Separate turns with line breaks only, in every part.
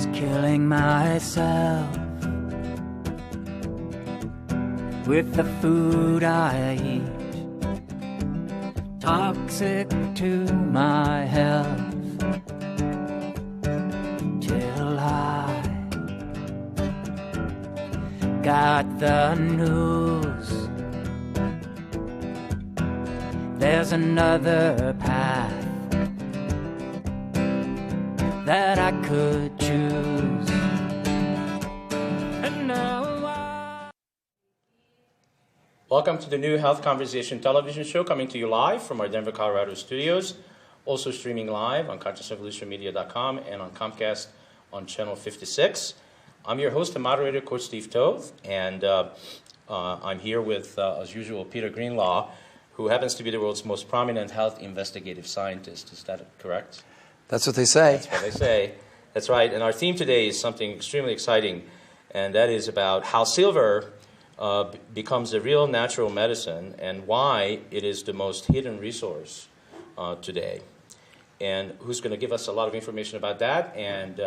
was killing myself with the food I eat, toxic to my health, till I got the news. There's another path that I could choose. And now
Welcome to the new Health Conversation television show, coming to you live from our Denver, Colorado studios, also streaming live on ConsciousEvolutionMedia.com and on Comcast on channel 56. I'm your host and moderator, Coach Steve Toth, and I'm here with, as usual, Peter Greenlaw, who happens to be the world's most prominent health investigative scientist. Is that correct?
That's what they say.
That's what they say. That's right. And our theme today is something extremely exciting, and that is about how silver becomes a real natural medicine and why it is the most hidden resource today. And who's going to give us a lot of information about that and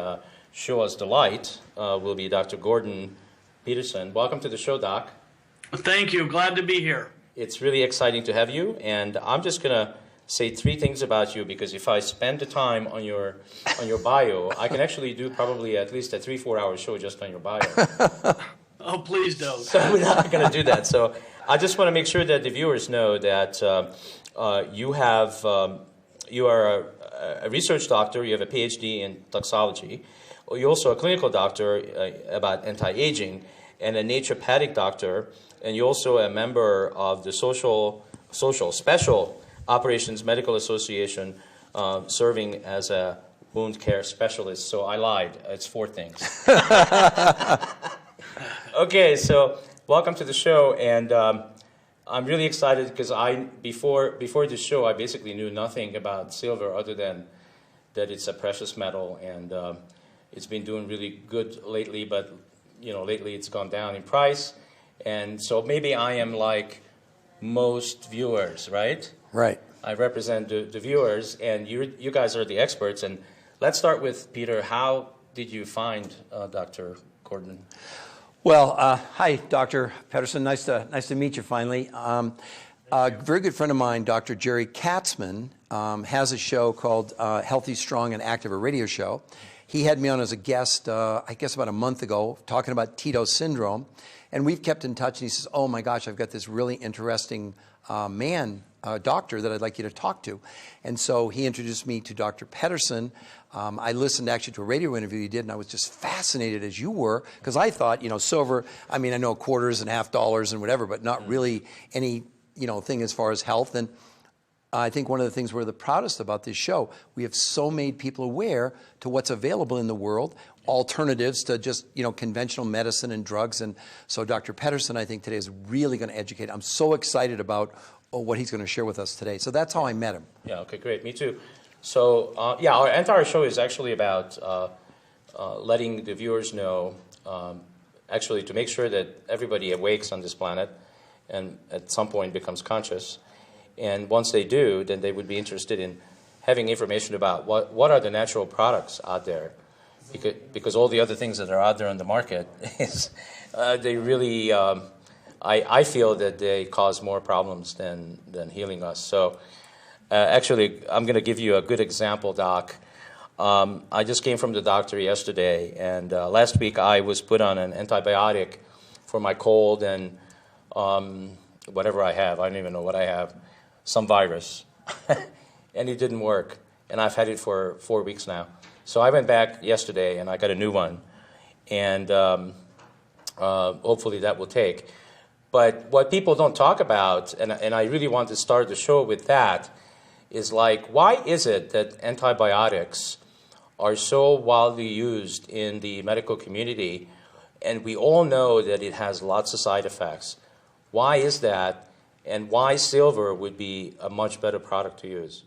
show us the light will be Dr. Gordon Peterson. Welcome to the show, Doc.
Thank you. Glad to be here.
It's really exciting to have you, and I'm just going to say three things about you, because if I spend the time on your bio, I can actually do probably at least a 3-4 hour show just on your bio.
Oh, please don't.
So we're not going to do that. So I just want to make sure that the viewers know that you are a research doctor. You have a PhD in toxology. You're also a clinical doctor about anti-aging, and a naturopathic doctor. And you're also a member of the Special Operations Medical Association, serving as a wound care specialist. So I lied. It's 4 things. Okay, so welcome to the show, and I'm really excited because before the show I basically knew nothing about silver other than that it's a precious metal, and it's been doing really good lately. But lately it's gone down in price, and so maybe I am like most viewers, right?
Right.
I represent the viewers, and you guys are the experts. And let's start with Peter. How did you find Dr. Gordon?
Well, hi, Dr. Pedersen. Nice to meet you finally. A very good friend of mine, Dr. Jerry Katzman, has a show called Healthy, Strong, and Active, a radio show. He had me on as a guest, I guess about a month ago, talking about Tito syndrome. And we've kept in touch, and he says, oh my gosh, I've got this really interesting doctor that I'd like you to talk to. And so he introduced me to Dr. Pedersen. I listened actually to a radio interview you did, and I was just fascinated as you were, because I thought, silver, I mean, I know quarters and half dollars and whatever, but not really any, thing as far as health. And I think one of the things we're the proudest about this show, we have so made people aware to what's available in the world, alternatives to just, conventional medicine and drugs. And so Dr. Pedersen, I think today is really going to educate. I'm so excited about what he's going to share with us today. So that's how I met him.
Yeah, okay, great. Me too. So, our entire show is actually about letting the viewers know, actually to make sure that everybody awakes on this planet and at some point becomes conscious. And once they do, then they would be interested in having information about what are the natural products out there. Because all the other things that are out there on the market, they really, I feel that they cause more problems than healing us. So actually, I'm going to give you a good example, Doc. I just came from the doctor yesterday, and last week I was put on an antibiotic for my cold and whatever I have. I don't even know what I have. Some virus. And it didn't work. And I've had it for 4 weeks now. So I went back yesterday, and I got a new one. And hopefully that will take. But what people don't talk about, and I really want to start the show with that, is like, why is it that antibiotics are so widely used in the medical community, and we all know that it has lots of side effects? Why is that, and why silver would be a much better product to use?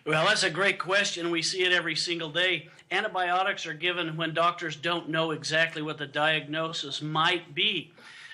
Well, that's a great question. We see it every single day. Antibiotics are given when doctors don't know exactly what the diagnosis might be.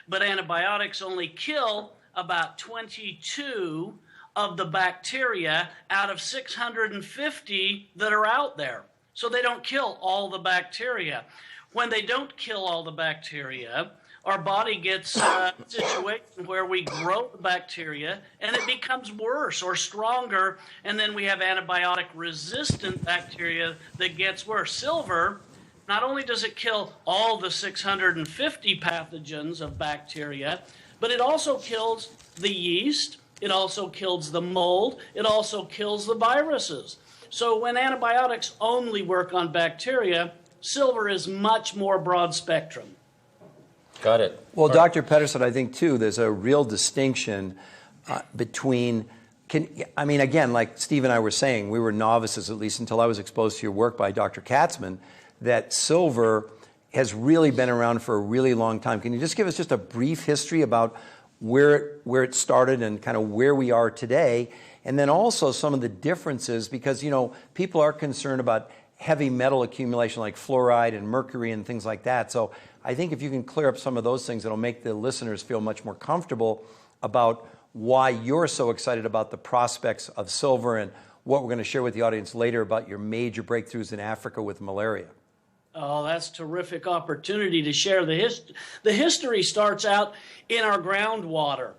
But antibiotics only kill about 22 of the bacteria out of 650 that are out there. so they don't kill all the bacteria. When they don't kill all the bacteria, our body gets a situation where we grow the bacteria and it becomes worse or stronger, and then we have antibiotic-resistant bacteria that gets worse. Silver, not only does it kill all the 650 pathogens of bacteria, but it also kills the yeast, it also kills the mold, it also kills the viruses. So when antibiotics only work on bacteria, silver is much more broad spectrum.
Got it.
Well, Dr. Pedersen, I think, too, there's a real distinction between, again, like Steve and I were saying, we were novices, at least until I was exposed to your work by Dr. Katzman, that silver has really been around for a really long time. Can you just give us just a brief history about where it started and kind of where we are today? And then also some of the differences, because, people are concerned about heavy metal accumulation like fluoride and mercury and things like that. So I think if you can clear up some of those things, it'll make the listeners feel much more comfortable about why you're so excited about the prospects of silver and what we're going to share with the audience later about your major breakthroughs in Africa with malaria.
Oh, that's a terrific opportunity to share the history. The history starts out in our groundwater.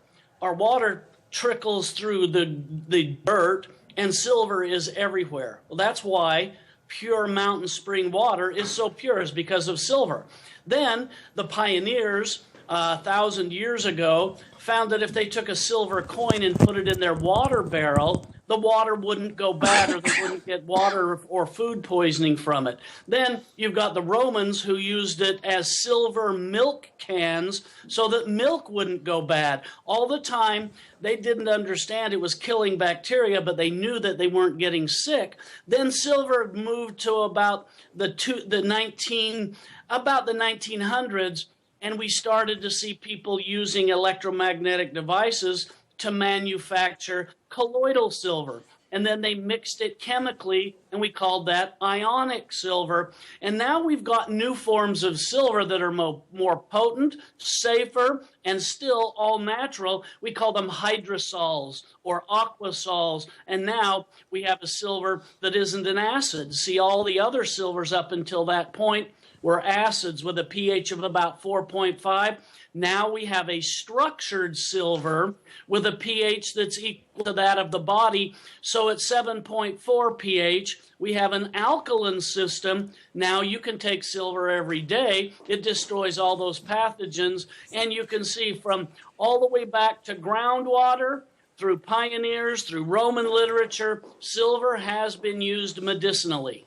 Our water trickles through the dirt, and silver is everywhere. Well, that's why pure mountain spring water is so pure, is because of silver. Then the pioneers 1,000 years ago found that if they took a silver coin and put it in their water barrel, the water wouldn't go bad, or they wouldn't get water or food poisoning from it. Then you've got the Romans who used it as silver milk cans so that milk wouldn't go bad. All the time, they didn't understand it was killing bacteria, but they knew that they weren't getting sick. Then silver moved to about the 1900s, and we started to see people using electromagnetic devices to manufacture colloidal silver. And then they mixed it chemically, and we called that ionic silver. And now we've got new forms of silver that are more potent, safer, and still all natural. We call them hydrosols or aquasols. And now we have a silver that isn't an acid. See, all the other silvers up until that point were acids with a pH of about 4.5. Now we have a structured silver with a pH that's equal to that of the body. So at 7.4 pH, we have an alkaline system. Now you can take silver every day. It destroys all those pathogens. And you can see from all the way back to groundwater, through pioneers, through Roman literature, silver has been used medicinally.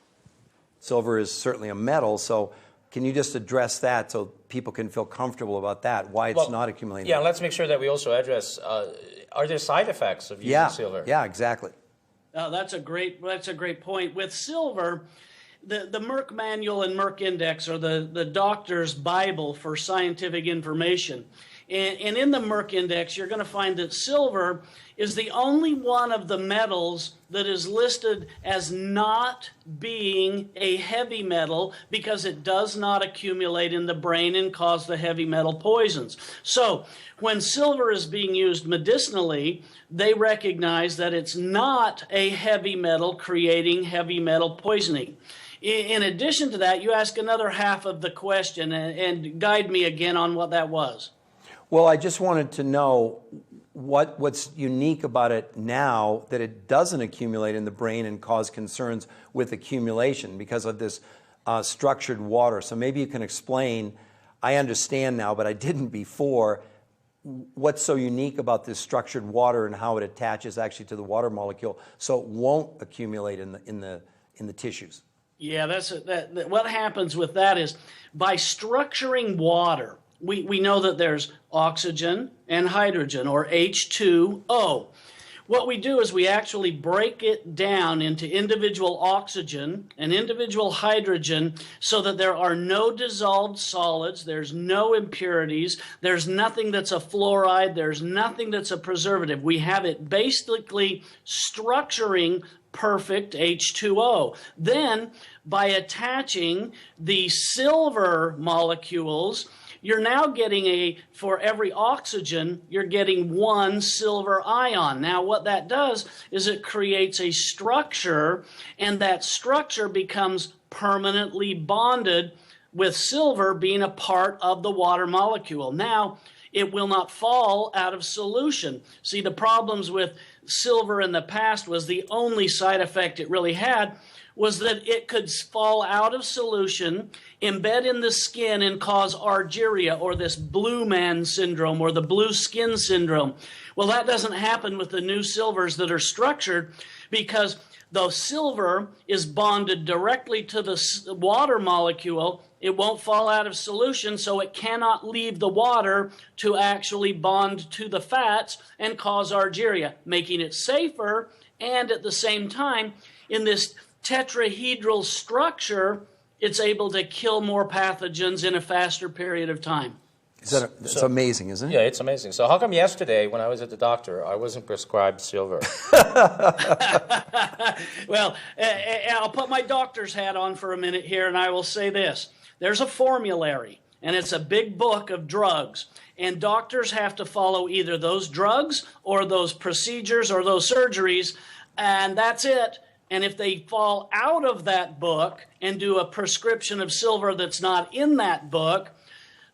Silver is certainly a metal, so can you just address that so people can feel comfortable about that, why it's not accumulating?
Yeah, let's make sure that we also address, are there side effects of using silver?
Yeah, exactly.
That's a great point. With silver, the Merck Manual and Merck Index are the doctor's Bible for scientific information. And in the Merck Index, you're going to find that silver is the only one of the metals that is listed as not being a heavy metal because it does not accumulate in the brain and cause the heavy metal poisons. So when silver is being used medicinally, they recognize that it's not a heavy metal creating heavy metal poisoning. In addition to that, you ask another half of the question and guide me again on what that was.
Well, I just wanted to know what's unique about it now that it doesn't accumulate in the brain and cause concerns with accumulation because of this structured water. So maybe you can explain, I understand now, but I didn't before, what's so unique about this structured water and how it attaches actually to the water molecule so it won't accumulate in the tissues.
Yeah, what happens with that is by structuring water, we know that there's oxygen and hydrogen, or H2O. What we do is we actually break it down into individual oxygen and individual hydrogen so that there are no dissolved solids, there's no impurities, there's nothing that's a fluoride, there's nothing that's a preservative. We have it basically structuring perfect H2O. Then, by attaching the silver molecules, you're now getting for every oxygen, you're getting one silver ion. Now, what that does is it creates a structure, and that structure becomes permanently bonded with silver being a part of the water molecule. Now, it will not fall out of solution. See, the problems with silver in the past was the only side effect it really had was that it could fall out of solution, embed in the skin, and cause argyria, or this blue man syndrome, or the blue skin syndrome. Well, that doesn't happen with the new silvers that are structured, because the silver is bonded directly to the water molecule. It won't fall out of solution, so it cannot leave the water to actually bond to the fats and cause argyria, making it safer, and at the same time, in this tetrahedral structure, it's able to kill more pathogens in a faster period of time.
It's amazing, isn't it?
Yeah, it's amazing. So how come yesterday, when I was at the doctor, I wasn't prescribed silver?
Well, I'll put my doctor's hat on for a minute here, and I will say this. There's a formulary, and it's a big book of drugs, and doctors have to follow either those drugs or those procedures or those surgeries, and that's it. And if they fall out of that book and do a prescription of silver that's not in that book,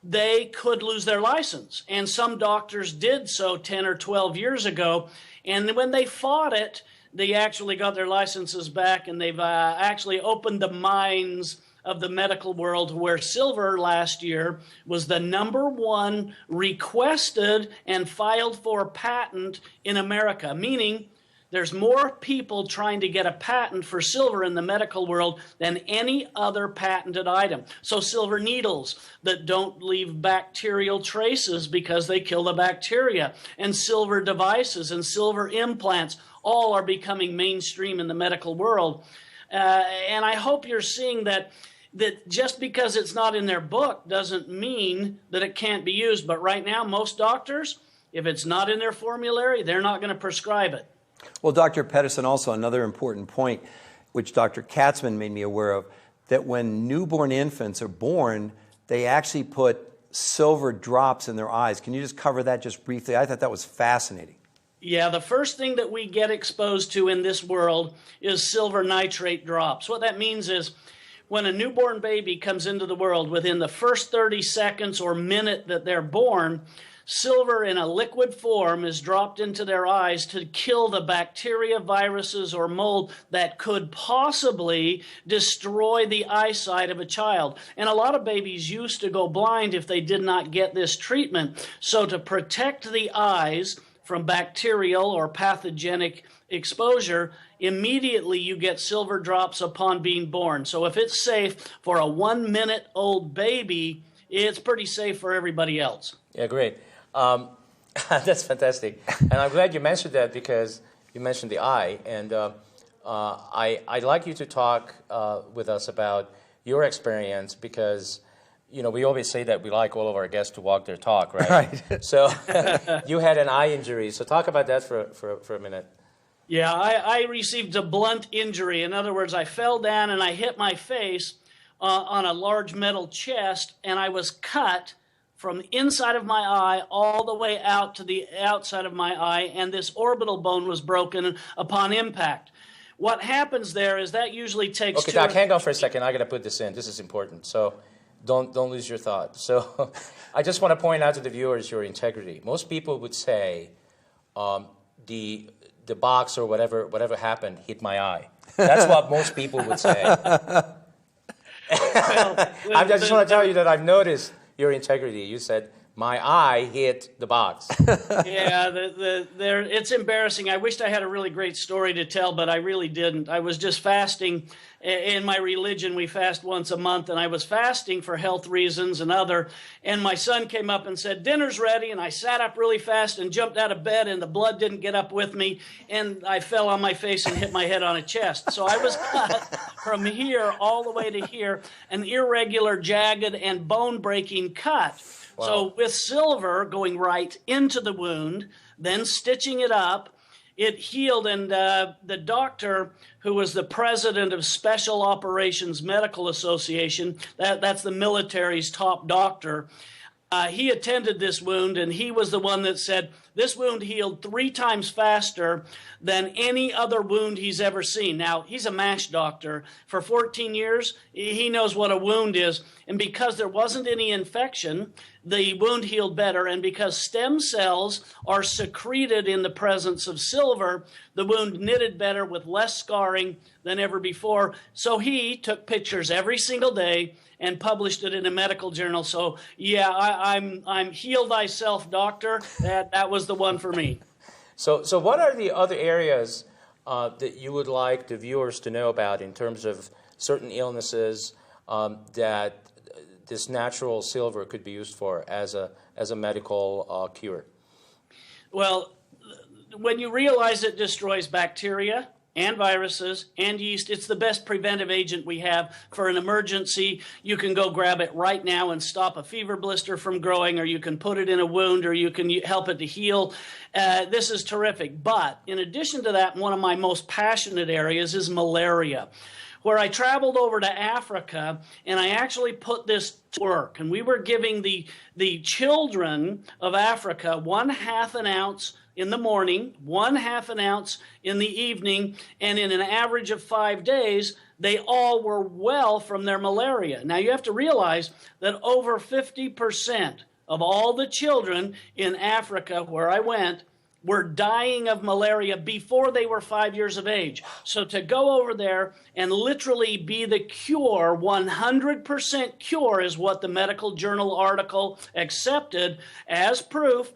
they could lose their license. And some doctors did so 10 or 12 years ago. And when they fought it, they actually got their licenses back, and they've actually opened the minds of the medical world, where silver last year was the #1 requested and filed for patent in America, meaning there's more people trying to get a patent for silver in the medical world than any other patented item. So silver needles that don't leave bacterial traces because they kill the bacteria, and silver devices and silver implants all are becoming mainstream in the medical world. And I hope you're seeing that just because it's not in their book doesn't mean that it can't be used. But right now, most doctors, if it's not in their formulary, they're not going to prescribe it.
Well, Dr. Pedersen, also another important point, which Dr. Katzman made me aware of, that when newborn infants are born, they actually put silver drops in their eyes. Can you just cover that just briefly? I thought that was fascinating.
Yeah, the first thing that we get exposed to in this world is silver nitrate drops. What that means is when a newborn baby comes into the world, within the first 30 seconds or minute that they're born, silver in a liquid form is dropped into their eyes to kill the bacteria, viruses, or mold that could possibly destroy the eyesight of a child. And a lot of babies used to go blind if they did not get this treatment. So to protect the eyes from bacterial or pathogenic exposure, immediately you get silver drops upon being born. So if it's safe for a 1-minute-old baby, it's pretty safe for everybody else.
Yeah, great. That's fantastic. And I'm glad you mentioned that, because you mentioned the eye. And I'd like you to talk with us about your experience, because we always say that we like all of our guests to walk their talk, right?
Right.
So you had an eye injury. So talk about that for a minute.
Yeah, I received a blunt injury. In other words, I fell down and I hit my face on a large metal chest, and I was cut from the inside of my eye all the way out to the outside of my eye, and this orbital bone was broken upon impact. What happens there is that usually takes...
Okay, Doc, hang on for a second. I got to put this in. This is important. So don't lose your thought. So I just want to point out to the viewers your integrity. Most people would say the box or whatever happened hit my eye. That's what most people would say. I just want to tell you that I've noticed your integrity. You said, my eye hit the box.
Yeah, it's embarrassing. I wished I had a really great story to tell, but I really didn't. I was just fasting. In my religion, we fast once a month, and I was fasting for health reasons and my son came up and said, dinner's ready, and I sat up really fast and jumped out of bed, and the blood didn't get up with me, and I fell on my face and hit my head on a chest. So I was cut from here all the way to here, an irregular, jagged, and bone-breaking cut. Wow. So with silver going right into the wound, then stitching it up, it healed, and the doctor, who was the president of Special Operations Medical Association, that's the military's top doctor, He attended this wound, and he was the one that said this wound healed 3 times faster than any other wound he's ever seen. Now, he's a MASH doctor. For 14 years, he knows what a wound is. And because there wasn't any infection, the wound healed better. And because stem cells are secreted in the presence of silver, the wound knitted better with less scarring than ever before. So he took pictures every single day and published it in a medical journal. So yeah, I'm heal thyself, doctor. That was the one for me.
So what are the other areas that you would like the viewers to know about in terms of certain illnesses that this natural silver could be used for as a medical cure?
Well, when you realize it destroys bacteria and viruses and yeast, it's the best preventive agent we have for an emergency. You can go grab it right now and stop a fever blister from growing, or you can put it in a wound, or you can help it to heal. This is terrific. But in addition to that, one of my most passionate areas is malaria, where I traveled over to Africa and I actually put this to work. And we were giving the children of Africa 1/2 an ounce in the morning, 1/2 an ounce in the evening, and in an average of 5 days, they all were well from their malaria. Now you have to realize that over 50% of all the children in Africa where I went were dying of malaria before they were 5 years of age. So to go over there and literally be the cure, 100% cure is what the medical journal article accepted as proof.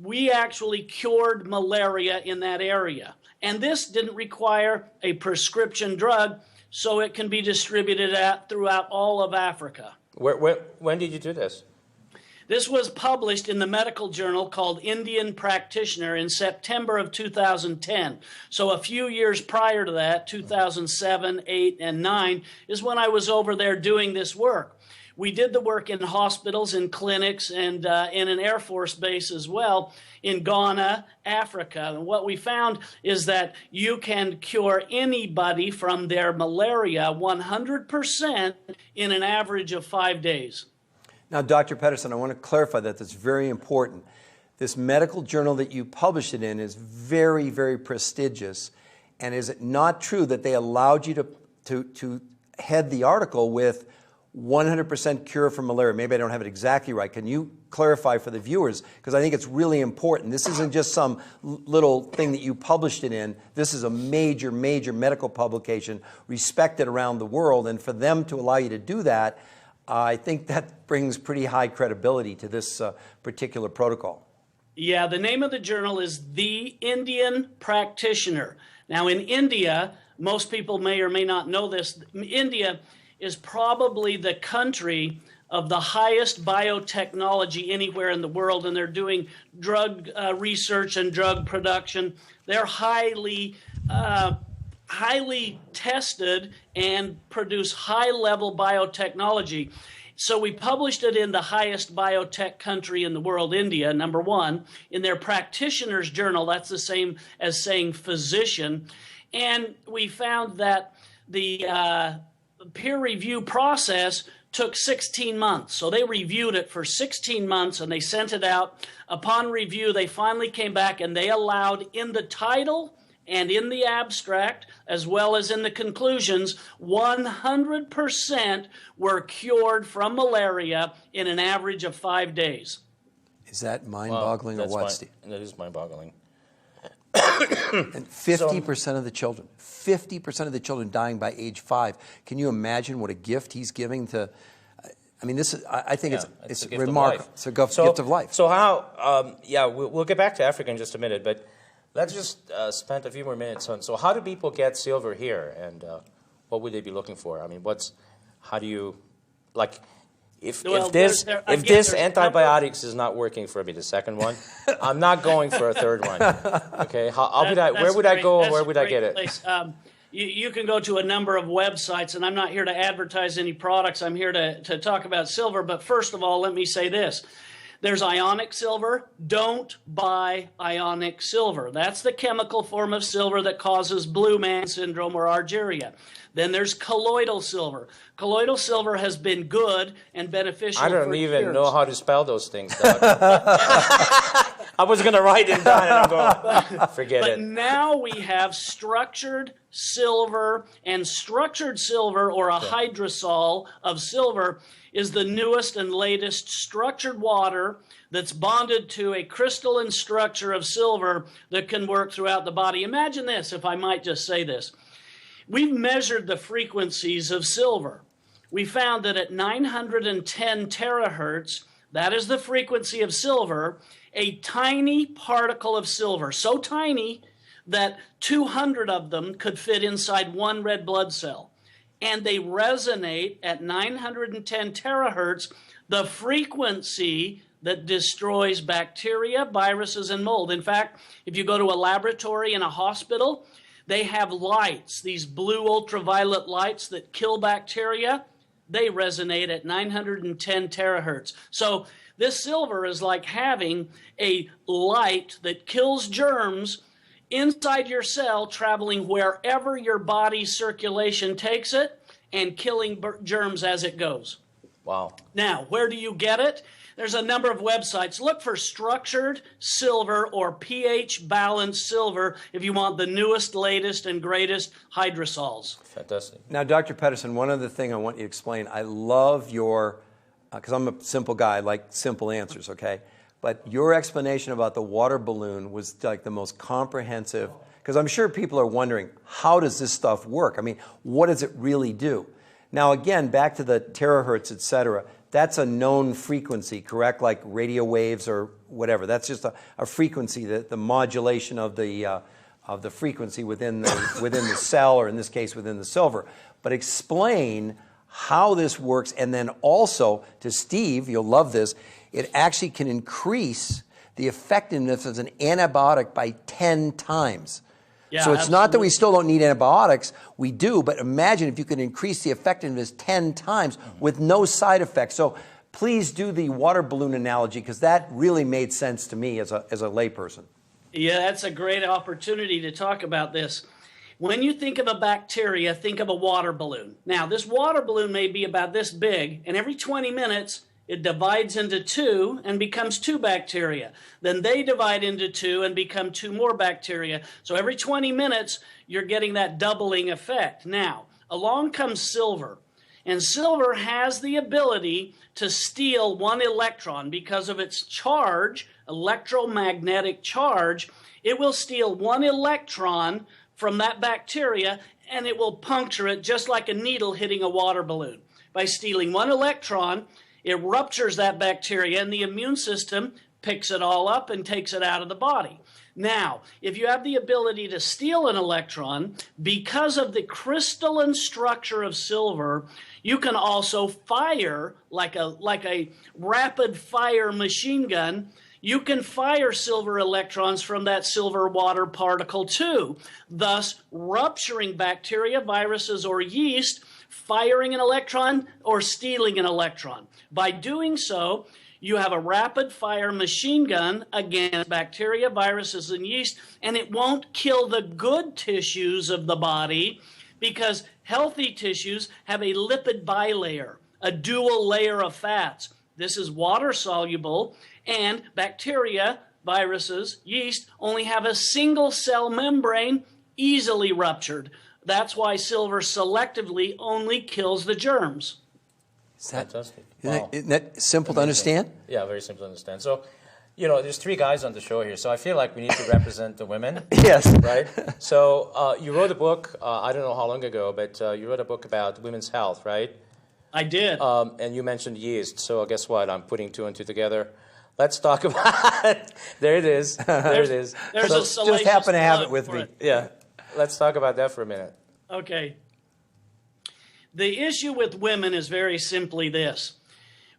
We actually cured malaria in that area. And this didn't require a prescription drug, so it can be distributed throughout all of Africa.
When did you do this?
This was published in the medical journal called Indian Practitioner in September of 2010. So a few years prior to that, 2007, 8, and 9, is when I was over there doing this work. We did the work in hospitals, in clinics, and in an Air Force base as well in Ghana, Africa. And what we found is that you can cure anybody from their malaria 100% in an average of 5 days.
Now, Dr. Pedersen, I want to clarify that. That's very important. This medical journal that you published it in is very, very prestigious. And is it not true that they allowed you to head the article with 100% cure for malaria? Maybe I don't have it exactly right. Can you clarify for the viewers? Because I think it's really important. This isn't just some little thing that you published it in. This is a major, major medical publication respected around the world. And for them to allow you to do that, I think that brings pretty high credibility to this particular protocol.
Yeah, the name of the journal is The Indian Practitioner. Now, in India, most people may or may not know this, India is probably the country of the highest biotechnology anywhere in the world, and they're doing drug research and drug production. They're highly tested and produce high-level biotechnology. So we published it in the highest biotech country in the world, India, #1, in their practitioner's journal. That's the same as saying physician. And we found that the peer review process took 16 months. So they reviewed it for 16 months and they sent it out. Upon review, they finally came back and they allowed in the title and in the abstract, as well as in the conclusions, 100% were cured from malaria in an average of 5 days.
Is that mind-boggling or what, Steve?
That is mind-boggling.
And 50% of the children, 50% of the children dying by age 5. Can you imagine what a gift he's giving to? I mean, this is. I think it's remarkable. It's a gift of life.
So how? We'll get back to Africa in just a minute, but let's just spend a few more minutes on. So how do people get silver here, and what would they be looking for? I mean, how do you, like? If this antibiotics is not working for me, the second one, I'm not going for a third one. Okay, where would I go? Where would I get it?
You can go to a number of websites, and I'm not here to advertise any products. I'm here to talk about silver. But first of all, let me say this. There's ionic silver. Don't buy ionic silver. That's the chemical form of silver that causes blue man syndrome or argyria. Then there's colloidal silver. Colloidal silver has been good and beneficial
I don't
for
even
years.
know how to spell those things, Doc. I was going to write it down and I'm going, forget
But
it.
now we have structured silver, and structured silver, or a hydrosol of silver, is the newest and latest structured water that's bonded to a crystalline structure of silver that can work throughout the body. Imagine this, if I might just say this. We've measured the frequencies of silver. We found that at 910 terahertz, that is the frequency of silver, a tiny particle of silver, so tiny that 200 of them could fit inside one red blood cell. And they resonate at 910 terahertz, the frequency that destroys bacteria, viruses, and mold. In fact, if you go to a laboratory in a hospital, they have lights, these blue ultraviolet lights that kill bacteria. They resonate at 910 terahertz. So this silver is like having a light that kills germs inside your cell, traveling wherever your body's circulation takes it and killing germs as it goes.
Wow.
Now, where do you get it? There's a number of websites. Look for structured silver or pH balanced silver if you want the newest, latest, and greatest hydrosols.
Fantastic.
Now, Dr. Pedersen, one other thing I want you to explain. I love your, because I'm a simple guy, I like simple answers, okay? But your explanation about the water balloon was like the most comprehensive, because I'm sure people are wondering, how does this stuff work? I mean, what does it really do? Now, again, back to the terahertz, et cetera, that's a known frequency, correct? Like radio waves or whatever. That's just a frequency, the modulation of the frequency within the cell, or in this case, within the silver. But explain how this works, and then also, to Steve, you'll love this, it actually can increase the effectiveness as an antibiotic by 10 times.
Yeah,
so it's not that we
absolutely.
still don't need antibiotics, we do, but imagine if you could increase the effectiveness 10 times with no side effects. So please do the water balloon analogy, because that really made sense to me as a layperson.
Yeah, that's a great opportunity to talk about this. When you think of a bacteria, think of a water balloon. Now, this water balloon may be about this big, and every 20 minutes, it divides into two and becomes two bacteria. Then they divide into two and become two more bacteria. So every 20 minutes, you're getting that doubling effect. Now, along comes silver. And silver has the ability to steal one electron because of its charge, electromagnetic charge. It will steal one electron from that bacteria, and it will puncture it just like a needle hitting a water balloon. By stealing one electron, it ruptures that bacteria, and the immune system picks it all up and takes it out of the body. Now, if you have the ability to steal an electron, because of the crystalline structure of silver, you can also fire like a rapid fire machine gun. You can fire silver electrons from that silver water particle too, thus rupturing bacteria, viruses, or yeast, firing an electron or stealing an electron. By doing so, you have a rapid fire machine gun against bacteria, viruses, and yeast, and it won't kill the good tissues of the body, because healthy tissues have a lipid bilayer, a dual layer of fats. This is water soluble, and bacteria, viruses, yeast only have a single cell membrane, easily ruptured. That's why silver selectively only kills the germs.
Fantastic.
Isn't
Wow.
that simple to understand?
Yeah, very simple to understand. So, there's three guys on the show here, so I feel like we need to represent the women.
Yes.
Right? So you wrote a book, I don't know how long ago, but you wrote a book about women's health, right?
I did.
And you mentioned yeast, so guess what? I'm putting two and two together. Let's talk about There it is. There it is.
There's
So-
a salacious
just happen to have
plug
it with
for
me.
it.
Yeah. Let's talk about that for a minute.
Okay. The issue with women is very simply this.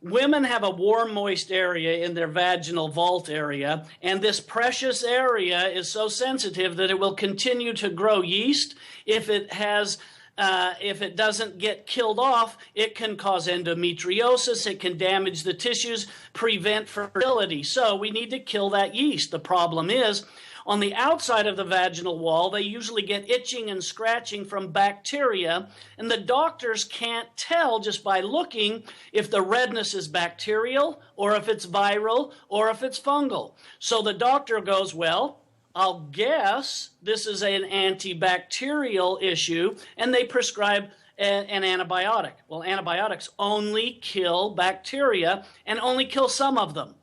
Women have a warm, moist area in their vaginal vault area, and this precious area is so sensitive that it will continue to grow yeast if it has If it doesn't get killed off, it can cause endometriosis, it can damage the tissues, prevent fertility. So we need to kill that yeast. The problem is, on the outside of the vaginal wall, they usually get itching and scratching from bacteria, and the doctors can't tell just by looking if the redness is bacterial, or if it's viral, or if it's fungal. So the doctor goes, well, I'll guess this is an antibacterial issue, and they prescribe an antibiotic. Well, antibiotics only kill bacteria and only kill some of them.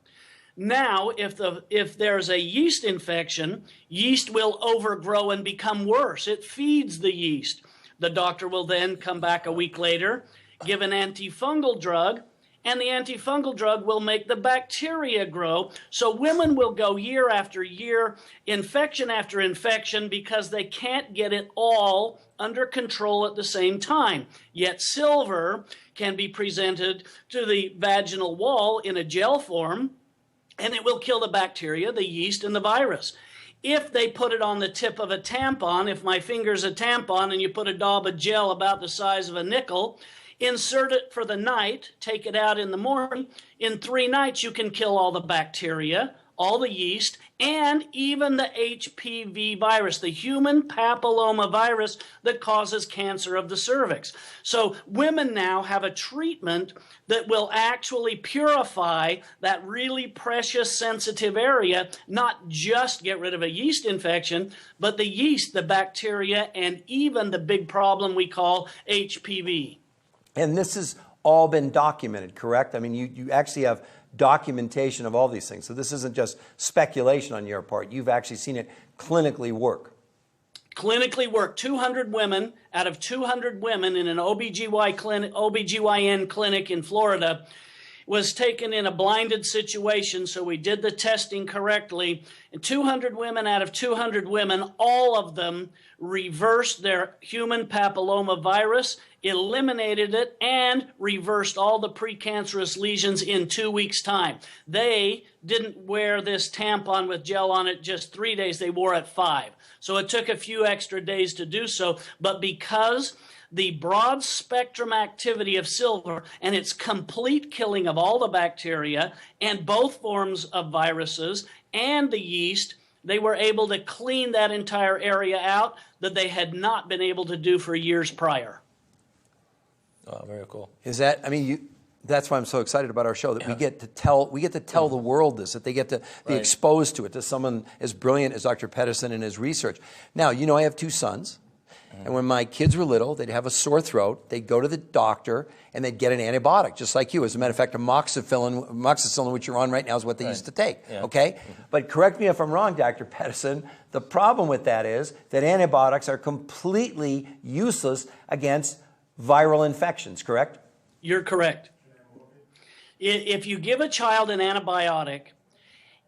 Now, if there's a yeast infection, yeast will overgrow and become worse. It feeds the yeast. The doctor will then come back a week later, give an antifungal drug, and the antifungal drug will make the bacteria grow. So women will go year after year, infection after infection, because they can't get it all under control at the same time. Yet silver can be presented to the vaginal wall in a gel form, and it will kill the bacteria, the yeast, and the virus. If they put it on the tip of a tampon, if my finger's a tampon and you put a daub of gel about the size of a nickel, insert it for the night, take it out in the morning, in 3 nights you can kill all the bacteria, all the yeast, and even the HPV virus, the human papilloma virus that causes cancer of the cervix. So women now have a treatment that will actually purify that really precious sensitive area, not just get rid of a yeast infection, but the yeast, the bacteria, and even the big problem we call HPV.
And this has all been documented, correct? I mean, you actually have documentation of all these things. So this isn't just speculation on your part. You've actually seen it clinically work.
Clinically work. 200 women out of 200 women in an OBGYN clinic in Florida was taken in a blinded situation, so we did the testing correctly. And 200 women out of 200 women, all of them reversed their human papilloma virus, eliminated it, and reversed all the precancerous lesions in 2 weeks' time. They didn't wear this tampon with gel on it just 3 days, they wore it 5. So it took a few extra days to do so, but because the broad spectrum activity of silver and its complete killing of all the bacteria and both forms of viruses and the yeast, they were able to clean that entire area out that they had not been able to do for years prior.
Oh, very cool.
Is that, I mean, that's why I'm so excited about our show, that we get to tell the world this, that they get to be exposed to it, to someone as brilliant as Dr. Pedersen and his research. Now, you know, I have 2 sons. And when my kids were little, they'd have a sore throat. They'd go to the doctor, and they'd get an antibiotic, just like you. As a matter of fact, amoxicillin, which you're on right now, is what they used to take, okay? But correct me if I'm wrong, Dr. Pedersen. The problem with that is that antibiotics are completely useless against viral infections, correct?
You're correct. If you give a child an antibiotic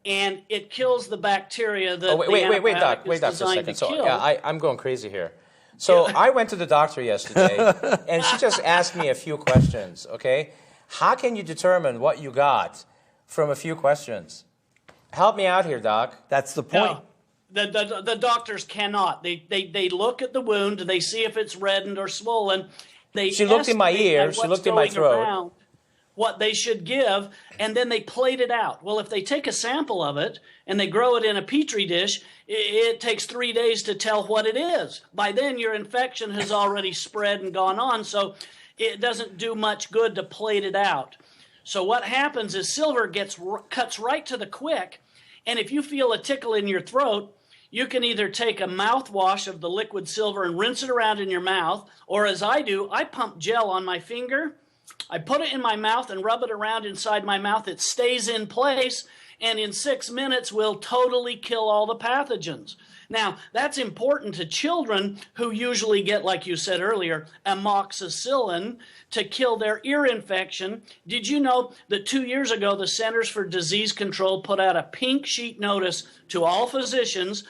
and it kills the bacteria that
wait, Doc, for a second. So, I'm going crazy here. So I went to the doctor yesterday, and she just asked me a few questions, okay? How can you determine what you got from a few questions? Help me out here, Doc.
That's the point.
No, the doctors cannot. They look at the wound, they see if it's reddened or swollen.
She looked in my ear, she looked in my throat.
What they should give, and then they plate it out. Well, if they take a sample of it and they grow it in a petri dish, it takes 3 days to tell what it is. By then, your infection has already spread and gone on, so it doesn't do much good to plate it out. So what happens is silver cuts right to the quick, and if you feel a tickle in your throat, you can either take a mouthwash of the liquid silver and rinse it around in your mouth, or as I do, I pump gel on my finger. I put it in my mouth and rub it around inside my mouth. It stays in place, and in 6 minutes will totally kill all the pathogens. Now, that's important to children who usually get, like you said earlier, amoxicillin to kill their ear infection. Did you know that 2 years ago, the Centers for Disease Control put out a pink sheet notice to all physicians,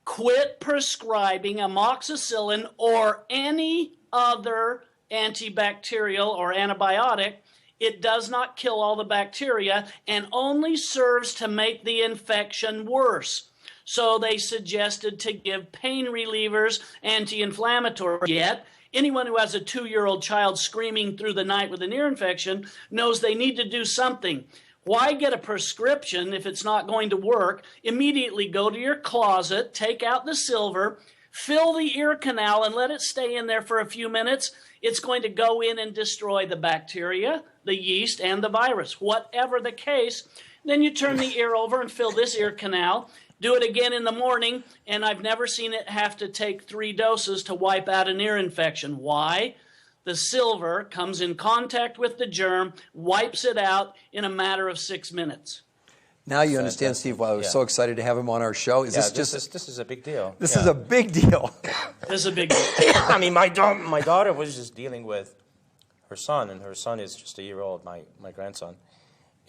quit prescribing amoxicillin or any other antibacterial or antibiotic. It does not kill all the bacteria and only serves to make the infection worse. So they suggested to give pain relievers, anti-inflammatory. Yet, anyone who has a 2-year-old child screaming through the night with an ear infection knows they need to do something. Why get a prescription if it's not going to work? Immediately go to your closet, take out the silver, fill the ear canal, and let it stay in there for a few minutes. It's going to go in and destroy the bacteria, the yeast, and the virus. Whatever the case, then you turn the ear over and fill this ear canal. Do it again in the morning, and I've never seen it have to take 3 doses to wipe out an ear infection. Why? The silver comes in contact with the germ, wipes it out in a matter of 6 minutes.
Now you understand, Steve, why I was so excited to have him on our show. Is this
is a big deal.
This is a big deal.
This is a big deal.
I mean, my daughter was just dealing with her son, and her son is just a year old, my grandson,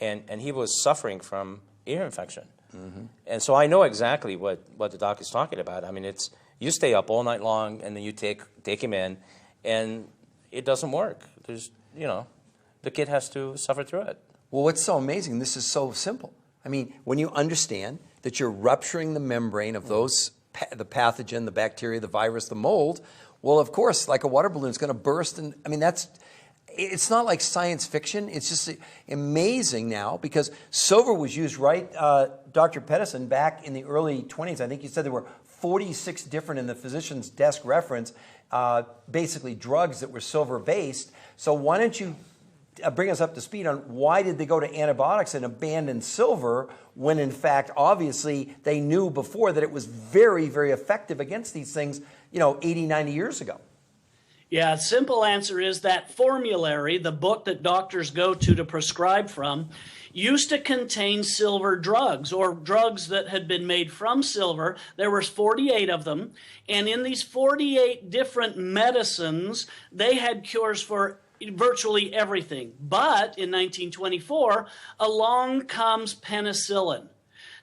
and he was suffering from ear infection. Mm-hmm. And so I know exactly what the doc is talking about. I mean, it's you stay up all night long, and then you take him in, and it doesn't work. There's, the kid has to suffer through it.
Well, what's so amazing, this is so simple. I mean, when you understand that you're rupturing the membrane of those, the pathogen, the bacteria, the virus, the mold, well, of course, like a water balloon, it's going to burst. And I mean, it's not like science fiction. It's just amazing now because silver was used, right, Dr. Pedersen, back in the early 20s. I think you said there were 46 different in the physician's desk reference, basically drugs that were silver-based. So why don't you bring us up to speed on why did they go to antibiotics and abandon silver when, in fact, obviously they knew before that it was very, very effective against these things, 80, 90 years ago?
Yeah, simple answer is that formulary, the book that doctors go to prescribe from, used to contain silver drugs or drugs that had been made from silver. There were 48 of them. And in these 48 different medicines, they had cures for virtually everything. But in 1924, along comes penicillin.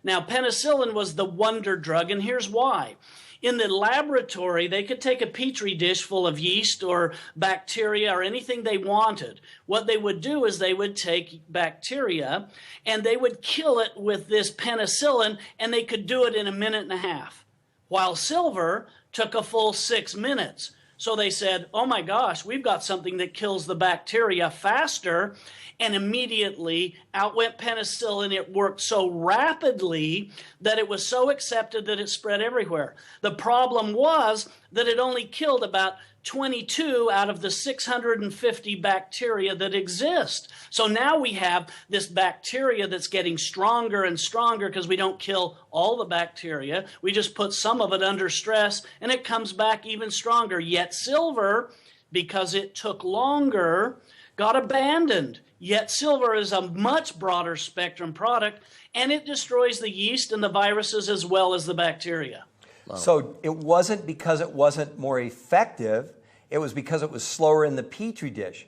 Now, penicillin was the wonder drug, and here's why. In the laboratory, they could take a petri dish full of yeast or bacteria or anything they wanted. What they would do is they would take bacteria and they would kill it with this penicillin, and they could do it in a minute and a half, while silver took a full 6 minutes. So they said, oh my gosh, we've got something that kills the bacteria faster. And immediately out went penicillin. It worked so rapidly that it was so accepted that it spread everywhere. The problem was that it only killed about 22 out of the 650 bacteria that exist. So now we have this bacteria that's getting stronger and stronger because we don't kill all the bacteria. We just put some of it under stress and it comes back even stronger. Yet silver, because it took longer, got abandoned. Yet silver is a much broader spectrum product, and it destroys the yeast and the viruses as well as the bacteria.
Wow. So it wasn't because it wasn't more effective, it was because it was slower in the petri dish.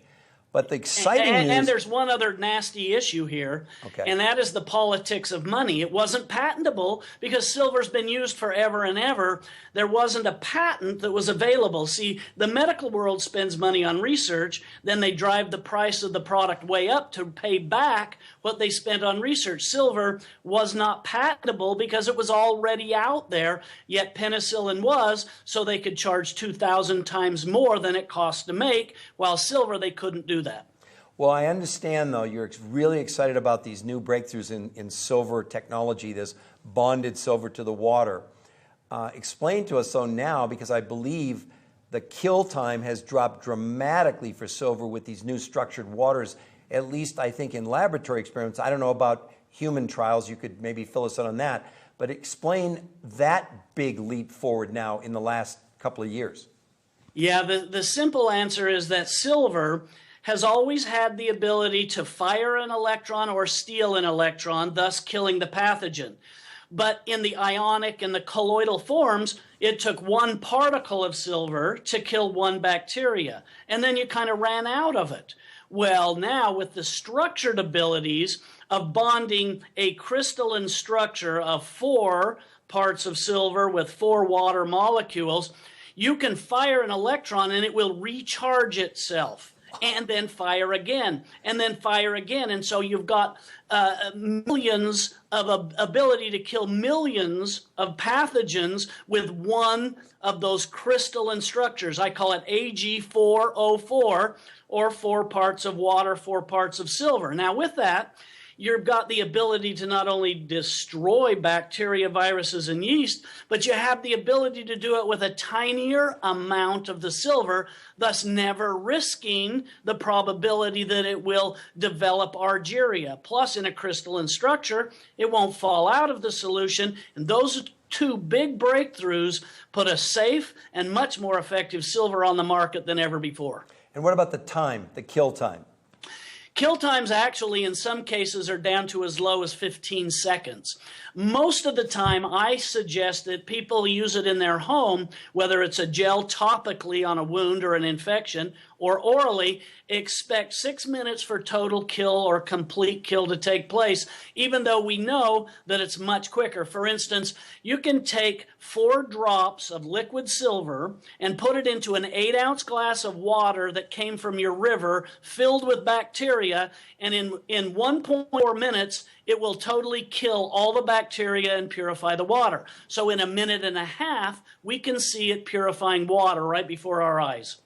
But the exciting news...
And there's one other nasty issue here, and that is the politics of money. It wasn't patentable because silver's been used forever and ever. There wasn't a patent that was available. See, the medical world spends money on research, then they drive the price of the product way up to pay back what they spent on research. Silver was not patentable because it was already out there, yet penicillin was, so they could charge 2,000 times more than it cost to make, while silver they couldn't do that.
Well, I understand, though, you're really excited about these new breakthroughs in silver technology, this bonded silver to the water. Explain to us, though, now, because I believe the kill time has dropped dramatically for silver with these new structured waters, at least I think in laboratory experiments. I don't know about human trials. You could maybe fill us in on that. But explain that big leap forward now in the last couple of years.
Yeah, the simple answer is that silver has always had the ability to fire an electron or steal an electron, thus killing the pathogen. But in the ionic and the colloidal forms, it took one particle of silver to kill one bacteria, and then you kind of ran out of it. Well, now with the structured abilities of bonding a crystalline structure of 4 parts of silver with 4 water molecules, you can fire an electron and it will recharge itself. and then fire again, and then fire again. And so you've got millions of ability to kill millions of pathogens with one of those crystalline structures. I call it Ag4O4, or 4 parts of water, 4 parts of silver. Now with that, you've got the ability to not only destroy bacteria, viruses, and yeast, but you have the ability to do it with a tinier amount of the silver, thus never risking the probability that it will develop argyria. Plus, in a crystalline structure, it won't fall out of the solution, and those 2 big breakthroughs put a safe and much more effective silver on the market than ever before.
And what about the time, the kill time?
Kill times actually in some cases are down to as low as 15 seconds. Most of the time I suggest that people use it in their home, whether it's a gel topically on a wound or an infection, or orally. Expect 6 minutes for total kill or complete kill to take place, even though we know that it's much quicker. For instance, you can take 4 drops of liquid silver and put it into an 8-ounce glass of water that came from your river filled with bacteria, and in 1.4 minutes, it will totally kill all the bacteria and purify the water. So in a minute and a half, we can see it purifying water right before our eyes.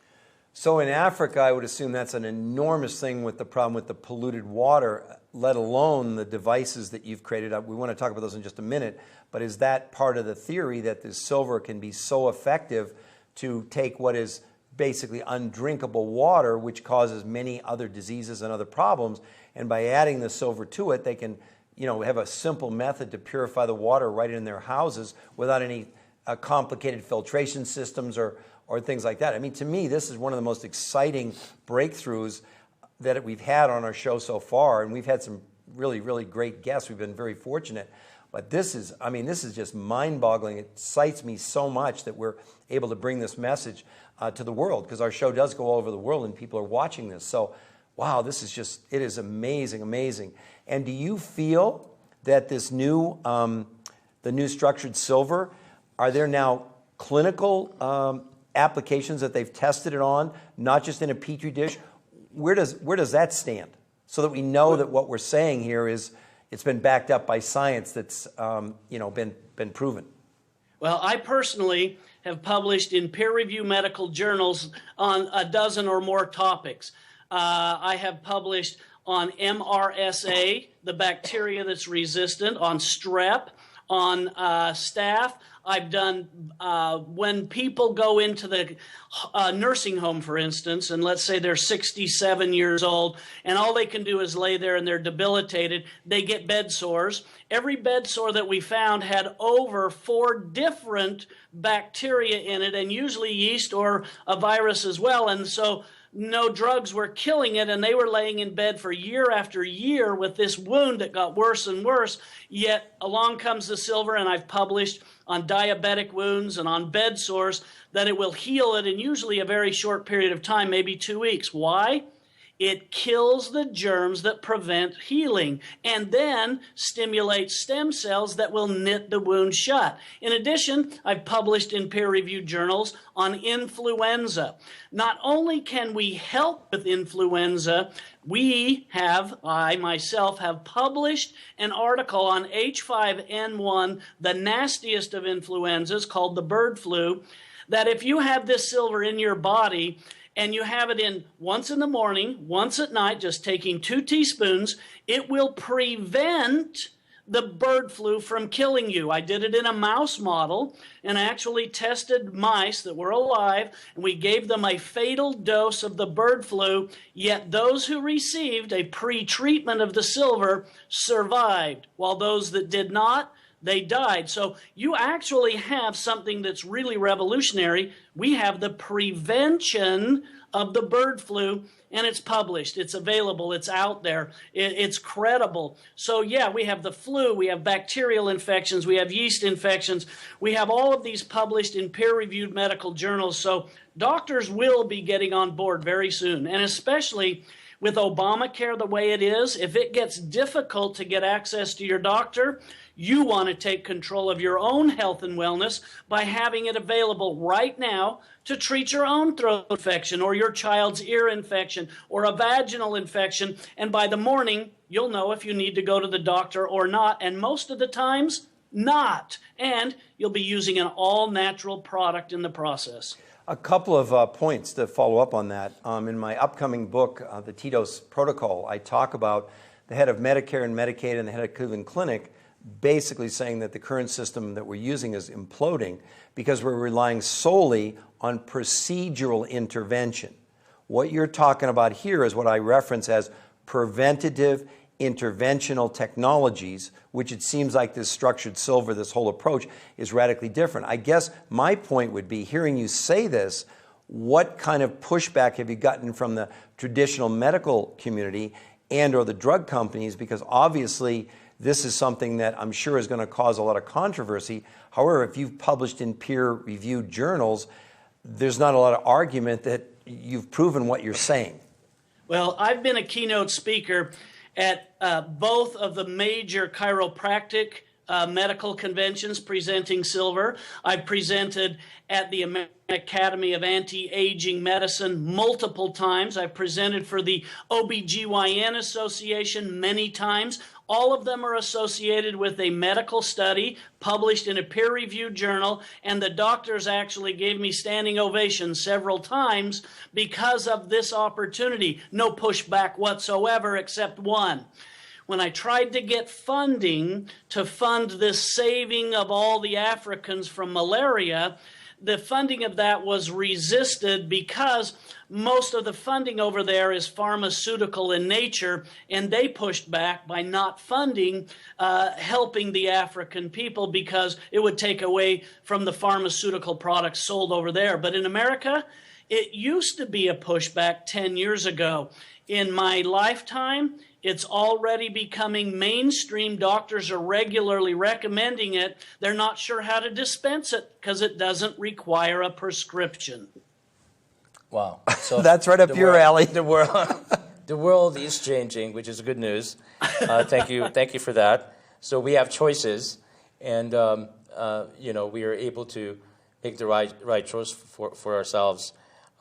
So in Africa, I would assume that's an enormous thing with the problem with the polluted water, let alone the devices that you've created. We want to talk about those in just a minute, but is that part of the theory that this silver can be so effective to take what is basically undrinkable water, which causes many other diseases and other problems, and by adding the silver to it, they can, have a simple method to purify the water right in their houses without any complicated filtration systems or things like that. I mean, to me, this is one of the most exciting breakthroughs that we've had on our show so far, and we've had some really, really great guests. We've been very fortunate. But this is just mind-boggling. It excites me so much that we're able to bring this message to the world, because our show does go all over the world and people are watching this. So, wow, it is amazing, amazing. And do you feel that this new, the new structured silver, are there now clinical applications that they've tested it on, not just in a petri dish? Where does that stand? So that we know that what we're saying here is it's been backed up by science that's been proven.
Well, I personally have published in peer-reviewed medical journals on a dozen or more topics. I have published on MRSA, the bacteria that's resistant, on strep, on staph. I've done when people go into the nursing home, for instance, and let's say they're 67 years old, and all they can do is lay there and they're debilitated. They get bed sores. Every bed sore that we found had over 4 different bacteria in it, and usually yeast or a virus as well. And so no drugs were killing it, and they were laying in bed for year after year with this wound that got worse and worse. Yet along comes the silver, and I've published on diabetic wounds and on bed sores that it will heal it in usually a very short period of time, maybe 2 weeks. Why? It kills the germs that prevent healing and then stimulates stem cells that will knit the wound shut. In addition, I've published in peer-reviewed journals on influenza. Not only can we help with influenza, I myself have published an article on H5N1, the nastiest of influenzas, called the bird flu, that if you have this silver in your body, and you have it in once in the morning, once at night, just taking 2 teaspoons, it will prevent the bird flu from killing you. I did it in a mouse model and actually tested mice that were alive, and we gave them a fatal dose of the bird flu, yet those who received a pre-treatment of the silver survived, while those that did not, they died. So you actually have something that's really revolutionary. We have the prevention of the bird flu, and it's published, it's available, it's out there, it's credible. So yeah, we have the flu, we have bacterial infections, we have yeast infections, we have all of these published in peer-reviewed medical journals. So doctors will be getting on board very soon, and especially with Obamacare the way it is, if it gets difficult to get access to your doctor, You want to take control of your own health and wellness by having it available right now to treat your own throat infection or your child's ear infection or a vaginal infection. And by the morning, you'll know if you need to go to the doctor or not. And most of the times, not. And you'll be using an all-natural product in the process.
A couple of points to follow up on that. In my upcoming book, The Tito's Protocol, I talk about the head of Medicare and Medicaid and the head of Cleveland Clinic basically saying that the current system that we're using is imploding because we're relying solely on procedural intervention. What you're talking about here is what I reference as preventative interventional technologies, which it seems like this structured silver, this whole approach, is radically different. I guess my point would be, hearing you say this, what kind of pushback have you gotten from the traditional medical community and or the drug companies? Because obviously this is something that I'm sure is going to cause a lot of controversy. However, if you've published in peer-reviewed journals, there's not a lot of argument that you've proven what you're saying.
Well, I've been a keynote speaker at both of the major chiropractic medical conventions presenting silver. I've presented at the American Academy of Anti-Aging Medicine multiple times. I've presented for the OBGYN Association many times. All of them are associated with a medical study published in a peer-reviewed journal, and the doctors actually gave me standing ovations several times because of this opportunity. No pushback whatsoever except one. When I tried to get funding to fund this saving of all the Africans from malaria, the funding of that was resisted because most of the funding over there is pharmaceutical in nature, and they pushed back by not funding helping the African people because it would take away from the pharmaceutical products sold over there. But in America, it used to be a pushback 10 years ago. In my lifetime, it's already becoming mainstream. Doctors are regularly recommending it. They're not sure how to dispense it because it doesn't require a prescription.
Wow. So
that's right up your alley.
The world is changing, which is good news. Thank you for that. So we have choices, and we are able to make the right choice for ourselves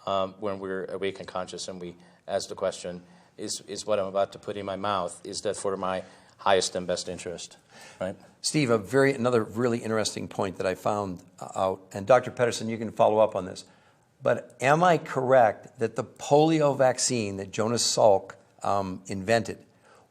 when we're awake and conscious, and we ask the question: Is what I'm about to put in my mouth, is that for my highest and best interest? Right?
Steve, another really interesting point that I found out, and Dr. Pedersen, you can follow up on this. But am I correct that the polio vaccine that Jonas Salk invented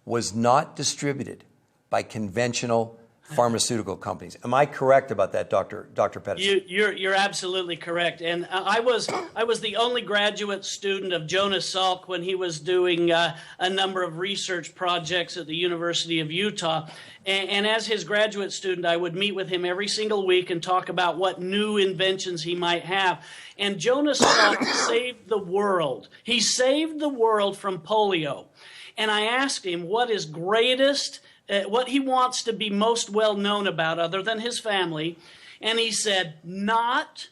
was not distributed by conventional pharmaceutical companies? Am I correct about that, Dr. Pedersen?
You're absolutely correct. And I was the only graduate student of Jonas Salk when he was doing a number of research projects at the University of Utah. And as his graduate student, I would meet with him every single week and talk about what new inventions he might have. And Jonas Salk saved the world. He saved the world from polio. And I asked him what his greatest what he wants to be most well known about other than his family, and he said, not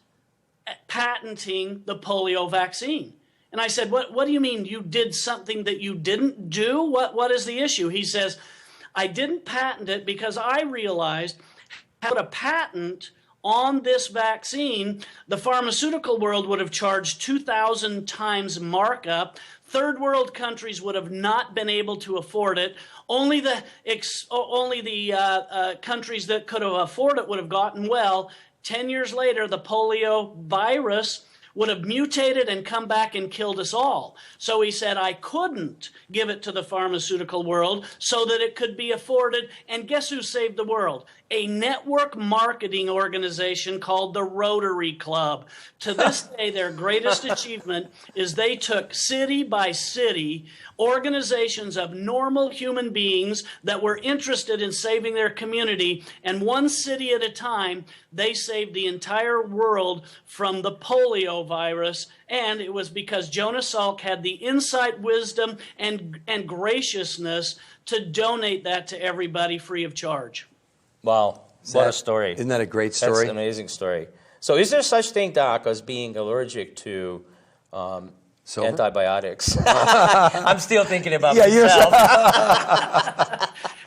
patenting the polio vaccine. And I said, what do you mean you did something that you didn't do? What is the issue? He says, I didn't patent it because I realized how to patent on this vaccine, the pharmaceutical world would have charged 2,000 times markup. Third world countries would have not been able to afford it. Only the countries that could have afforded it would have gotten well. 10 years later, the polio virus would have mutated and come back and killed us all. So he said, I couldn't give it to the pharmaceutical world so that it could be afforded. And guess who saved the world? A network marketing organization called the Rotary Club. To this day, their greatest achievement is they took city by city organizations of normal human beings that were interested in saving their community, and one city at a time, they saved the entire world from the polio virus. And it was because Jonas Salk had the insight, wisdom, and graciousness to donate that to everybody free of charge.
Wow, what a story.
Isn't that a great story?
That's an amazing story. So is there such thing, Doc, as being allergic to antibiotics? I'm still thinking about myself.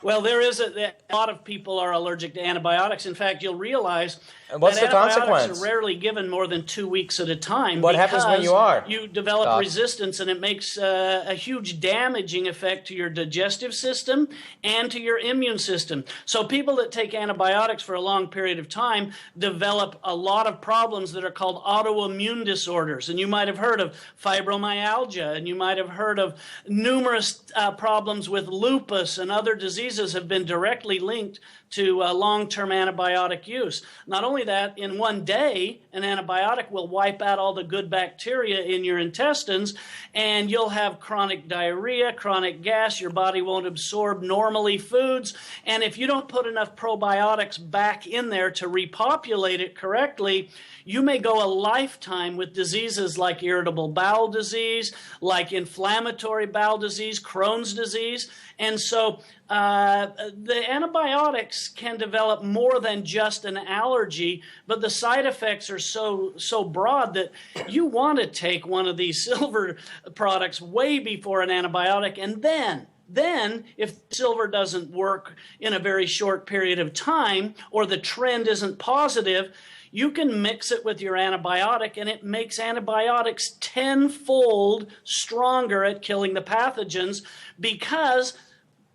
Well, there is a lot of people are allergic to antibiotics. In fact, you'll realize
And what's
that
the
antibiotics
consequence?
are rarely given more than 2 weeks at a time.
What happens when
because
you are?
You develop
Doc?
resistance, and it makes a huge damaging effect to your digestive system and to your immune system. So people that take antibiotics for a long period of time develop a lot of problems that are called autoimmune disorders. And you might have heard of fibromyalgia, and you might have heard of numerous problems with lupus, and other diseases have been directly linked to long-term antibiotic use. Not only that, in one day, an antibiotic will wipe out all the good bacteria in your intestines, and you'll have chronic diarrhea, chronic gas, your body won't absorb normally foods, and if you don't put enough probiotics back in there to repopulate it correctly, you may go a lifetime with diseases like irritable bowel disease, like inflammatory bowel disease, Crohn's disease. And so the antibiotics can develop more than just an allergy, but the side effects are so broad that you want to take one of these silver products way before an antibiotic, and then, if silver doesn't work in a very short period of time, or the trend isn't positive, you can mix it with your antibiotic, and it makes antibiotics tenfold stronger at killing the pathogens, because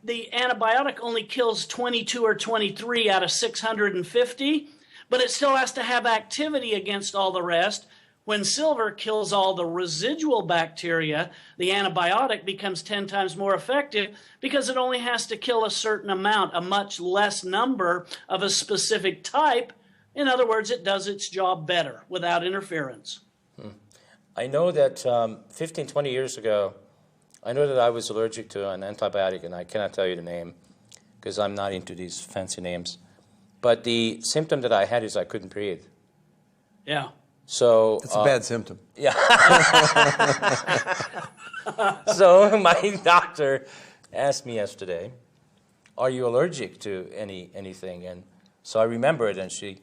the antibiotic only kills 22 or 23 out of 650, but it still has to have activity against all the rest. When silver kills all the residual bacteria, the antibiotic becomes 10 times more effective because it only has to kill a certain amount, a much less number of a specific type. In other words, it does its job better without interference.
I know that 15, 20 years ago, I know that I was allergic to an antibiotic, and I cannot tell you the name because I'm not into these fancy names. But the symptom that I had is I couldn't breathe.
Yeah.
So
It's a bad symptom.
Yeah. So my doctor asked me yesterday, "Are you allergic to anything?" And so I remember it, and she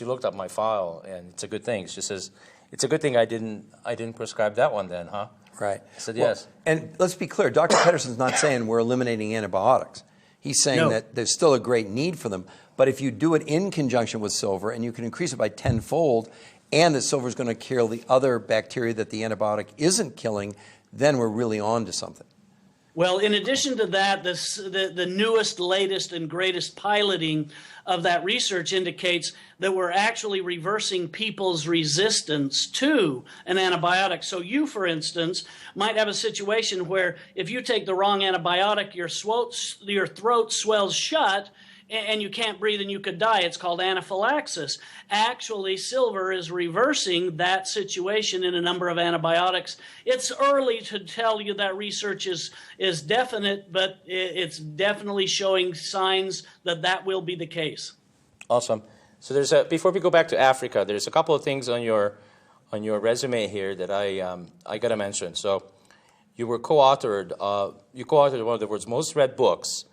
looked up my file, and it's a good thing. She says, "It's a good thing I didn't prescribe that one then, huh?"
Right.
I said, yes.
And let's be clear, Dr. Pedersen's not saying we're eliminating antibiotics. He's saying that there's still a great need for them. But if you do it in conjunction with silver, and you can increase it by tenfold, and that silver is going to kill the other bacteria that the antibiotic isn't killing, then we're really on to something.
Well, in addition to that, the newest, latest, and greatest piloting of that research indicates that we're actually reversing people's resistance to an antibiotic. So you, for instance, might have a situation where if you take the wrong antibiotic, your throat swells shut, and you can't breathe and you could die. It's called anaphylaxis. Actually, silver is reversing that situation in a number of antibiotics. It's early to tell you that research is definite, but it's definitely showing signs that that will be the case.
Awesome. So before we go back to Africa, there's a couple of things on your resume here that I got to mention. So you co-authored one of the world's most read books,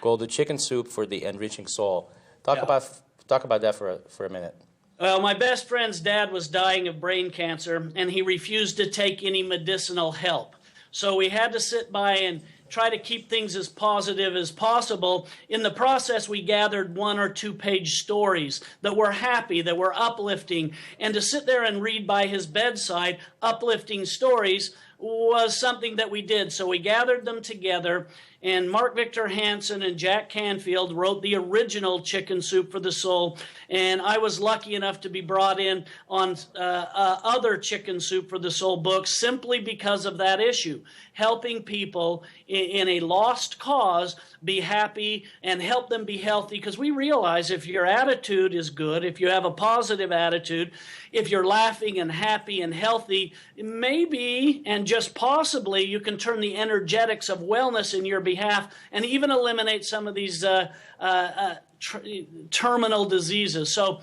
called The Chicken Soup for the Enriching Soul. Talk about that for a minute.
Well, my best friend's dad was dying of brain cancer, and he refused to take any medicinal help. So we had to sit by and try to keep things as positive as possible. In the process, we gathered 1 or 2 page stories that were happy, that were uplifting, and to sit there and read by his bedside uplifting stories was something that we did. So we gathered them together, and Mark Victor Hansen and Jack Canfield wrote the original Chicken Soup for the Soul, and I was lucky enough to be brought in on other Chicken Soup for the Soul books simply because of that issue, helping people in a lost cause be happy and help them be healthy, because we realize if your attitude is good, if you have a positive attitude, if you're laughing and happy and healthy, maybe and just possibly you can turn the energetics of wellness in your behalf and even eliminate some of these terminal diseases. So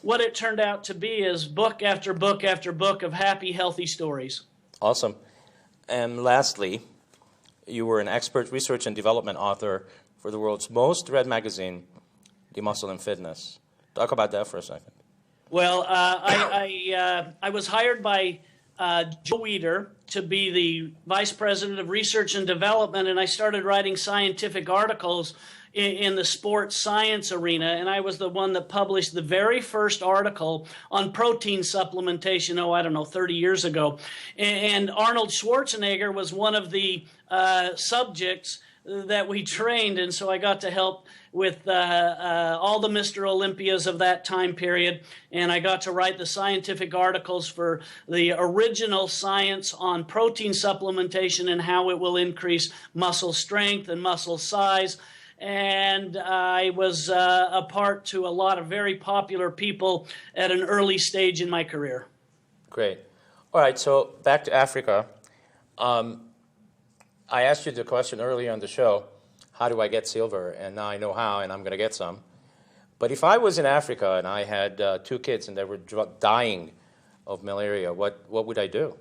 what it turned out to be is book after book after book of happy, healthy stories.
Awesome. And lastly, you were an expert research and development author for the world's most read magazine, The Muscle and Fitness. Talk about that for a second.
Well, I was hired by Joe Weider to be the Vice President of Research and Development, and I started writing scientific articles in the sports science arena, and I was the one that published the very first article on protein supplementation, 30 years ago. And Arnold Schwarzenegger was one of the subjects that we trained, and so I got to help with all the Mr. Olympias of that time period, and I got to write the scientific articles for the original science on protein supplementation and how it will increase muscle strength and muscle size. And I was a part to a lot of very popular people at an early stage in my career.
Great. All right, so back to Africa. I asked you the question earlier on the show, how do I get silver? And now I know how, and I'm going to get some. But if I was in Africa and I had 2 kids and they were dying of malaria, what would I do?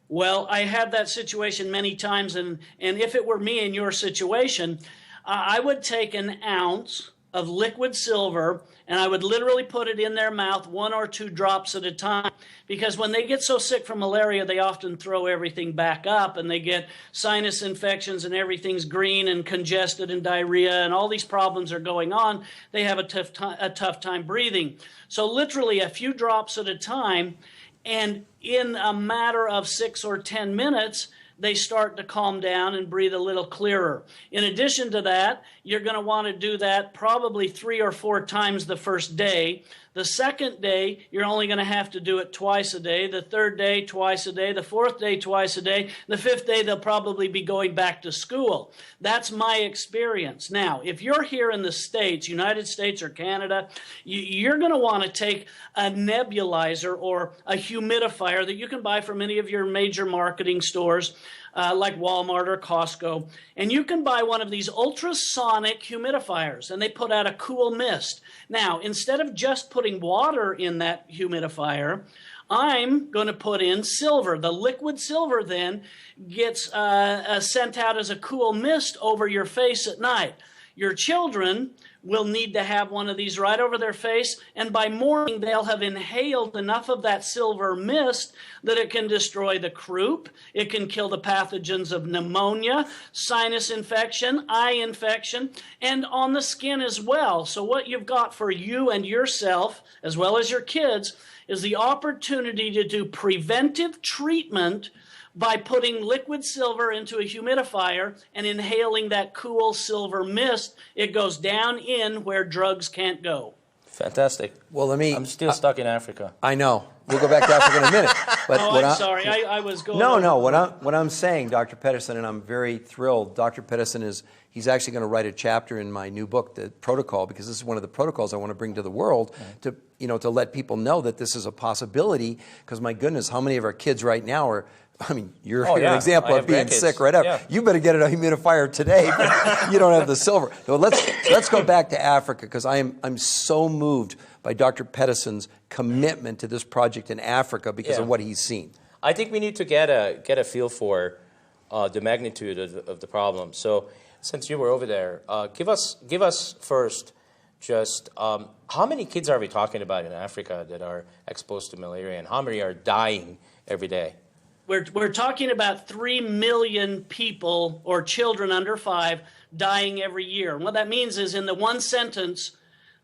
Well, I had that situation many times, and if it were me in your situation, I would take an ounce of liquid silver and I would literally put it in their mouth 1 or 2 drops at a time, because when they get so sick from malaria, they often throw everything back up and they get sinus infections and everything's green and congested and diarrhea and all these problems are going on. They have a tough time breathing. So literally a few drops at a time, and in a matter of 6 or 10 minutes, they start to calm down and breathe a little clearer. In addition to that, you're going to want to do that probably 3 or 4 times the first day. The second day, you're only going to have to do it twice a day. The third day, twice a day. The fourth day, twice a day. The fifth day, they'll probably be going back to school. That's my experience. Now, if you're here in the States, United States or Canada, you're going to want to take a nebulizer or a humidifier that you can buy from any of your major marketing stores, like Walmart or Costco, and you can buy one of these ultrasonic humidifiers, and they put out a cool mist. Now, instead of just putting water in that humidifier, I'm going to put in silver. The liquid silver then gets sent out as a cool mist over your face at night. Your children will need to have one of these right over their face, and by morning they'll have inhaled enough of that silver mist that it can destroy the croup, it can kill the pathogens of pneumonia, sinus infection, eye infection, and on the skin as well. So what you've got for you and yourself, as well as your kids, is the opportunity to do preventive treatment by putting liquid silver into a humidifier and inhaling that cool silver mist. It goes down in where drugs can't go.
Fantastic.
Well,
I'm still stuck in Africa.
I know. We'll go back to Africa in a minute. But
I'm sorry. I was going...
No. What I'm saying, Dr. Pedersen, and I'm very thrilled, Dr. Pedersen he's actually going to write a chapter in my new book, The Protocol, because this is one of the protocols I want to bring to the world to let people know that this is a possibility, because my goodness, how many of our kids right now are... you're an example of being sick right up. Yeah. You better get a humidifier today, but you don't have the silver. So let's go back to Africa, because I'm so moved by Dr. Pedersen's commitment to this project in Africa because of what he's seen.
I think we need to get a feel for the magnitude of the problem. So since you were over there, give us first just how many kids are we talking about in Africa that are exposed to malaria, and how many are dying every day?
We're talking about 3 million people or children under 5 dying every year. And what that means is, in the one sentence,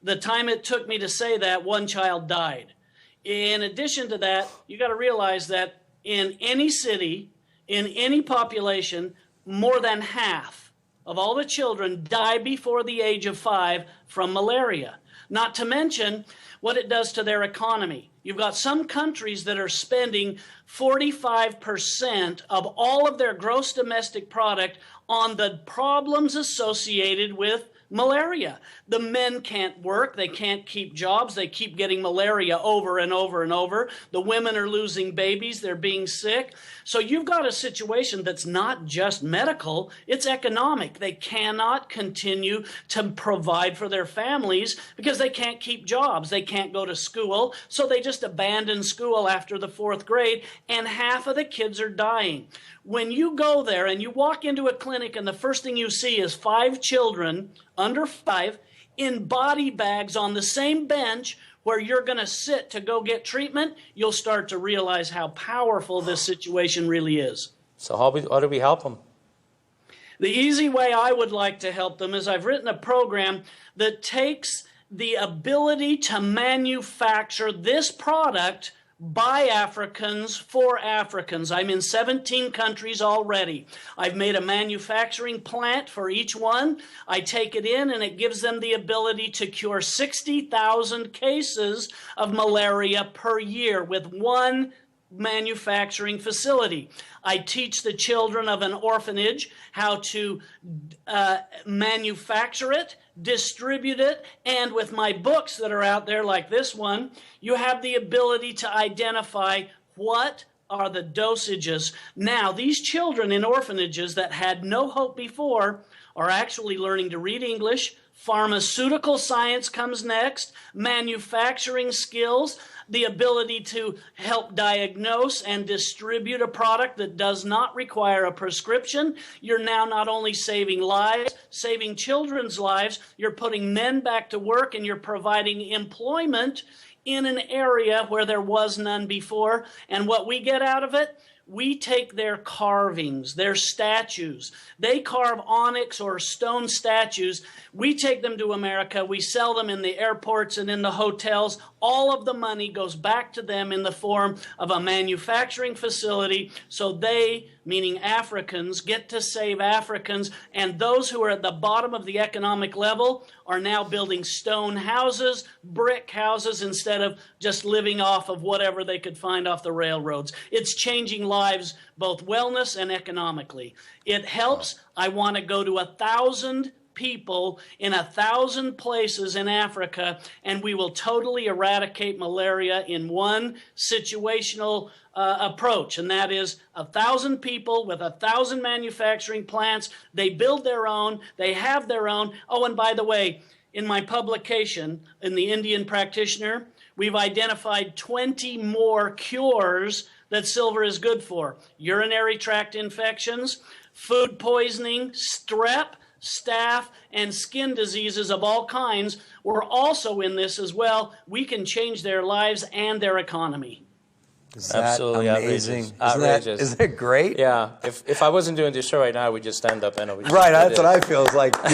the time it took me to say that, 1 child died. In addition to that, you got to realize that in any city, in any population, more than half of all the children die before the age of 5 from malaria. Not to mention what it does to their economy. You've got some countries that are spending 45% of all of their gross domestic product on the problems associated with malaria. The men can't work. They can't keep jobs. They keep getting malaria over and over and over. The women are losing babies. They're being sick. So you've got a situation that's not just medical, it's economic. They cannot continue to provide for their families because they can't keep jobs. They can't go to school. So they just abandon school after the 4th grade, and half of the kids are dying. When you go there and you walk into a clinic and the first thing you see is 5 children under 5 in body bags on the same bench where you're going to sit to go get treatment, you'll start to realize how powerful this situation really is.
So how do we help them?
The easy way I would like to help them is I've written a program that takes the ability to manufacture this product by Africans for Africans. I'm in 17 countries already. I've made a manufacturing plant for each one. I take it in and it gives them the ability to cure 60,000 cases of malaria per year with one manufacturing facility. I teach the children of an orphanage how to manufacture it, distribute it, and with my books that are out there like this one, you have the ability to identify what are the dosages. Now, these children in orphanages that had no hope before are actually learning to read English. Pharmaceutical science comes next, manufacturing skills, the ability to help diagnose and distribute a product that does not require a prescription. You're now not only saving lives, saving children's lives, you're putting men back to work, and you're providing employment in an area where there was none before. And what we get out of it, we take their carvings, their statues. They carve onyx or stone statues. We take them to America. We sell them in the airports and in the hotels. All of the money goes back to them in the form of a manufacturing facility. So they, meaning Africans, get to save Africans. And those who are at the bottom of the economic level are now building stone houses, brick houses, instead of just living off of whatever they could find off the railroads. It's changing lives, both wellness and economically. It helps. I want to go to 1,000 people in 1,000 places in Africa, and we will totally eradicate malaria in one situational approach, and that is 1,000 people with 1,000 manufacturing plants. They build their own, they have their own. Oh, and by the way, in my publication in the Indian Practitioner, we've identified 20 more cures that silver is good for. Urinary tract infections, food poisoning, strep, staph, and skin diseases of all kinds. We're also in this as well. We can change their lives and their economy.
Is that
Absolutely
amazing?
Outrageous.
Isn't that great?
Yeah. If I wasn't doing this show right now, I would just stand up and I would
Right, that's what I feel. It's like, yay.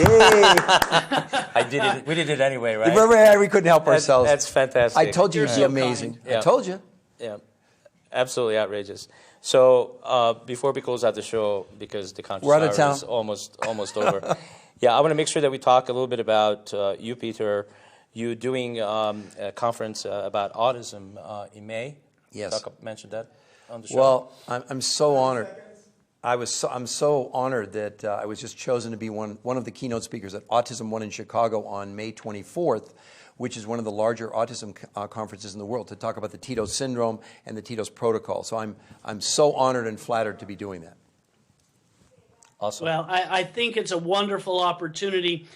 I did it. We did it anyway, right?
Remember, we couldn't help ourselves.
That's fantastic.
I told you
You're
it'd be
so
amazing.
kind. Yeah.
I told you.
Yeah, absolutely outrageous. So before we close out the show, because the
We're out of
conference
town.
is almost over, yeah, I want to make sure that we talk a little bit about you, Peter. You doing a conference about autism in May.
Yes.
Mentioned that on the show.
Well, I'm so honored. I'm so honored that I was just chosen to be one of the keynote speakers at Autism One in Chicago on May 24th, which is one of the larger autism conferences in the world, to talk about the Tito's syndrome and the Tito's protocol. So I'm so honored and flattered to be doing that.
Awesome.
Well, I think it's a wonderful opportunity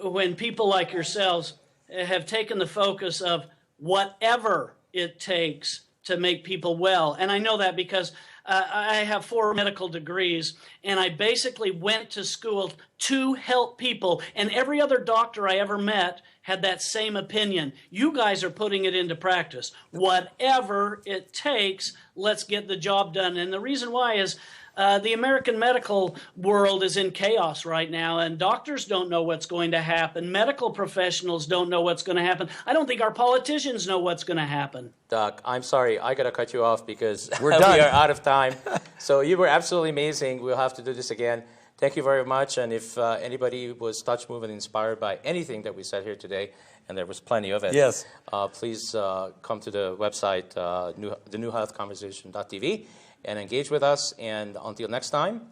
when people like yourselves have taken the focus of whatever it takes to make people well. And I know that because I have 4 medical degrees, and I basically went to school to help people. And every other doctor I ever met had that same opinion. You guys are putting it into practice. Whatever it takes, let's get the job done. And the reason why is the American medical world is in chaos right now, and doctors don't know what's going to happen. Medical professionals don't know what's going to happen. I don't think our politicians know what's going to happen.
Doc, I'm sorry. I got to cut you off because
We're
we
done.
are out of time. So you were absolutely amazing. We'll have to do this again. Thank you very much. And if anybody was touched, moved, and inspired by anything that we said here today, and there was plenty of it,
Yes.
Please come to the website, thenewhealthconversation.tv, and engage with us. And until next time,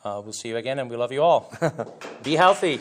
we'll see you again, and we love you all. Be healthy.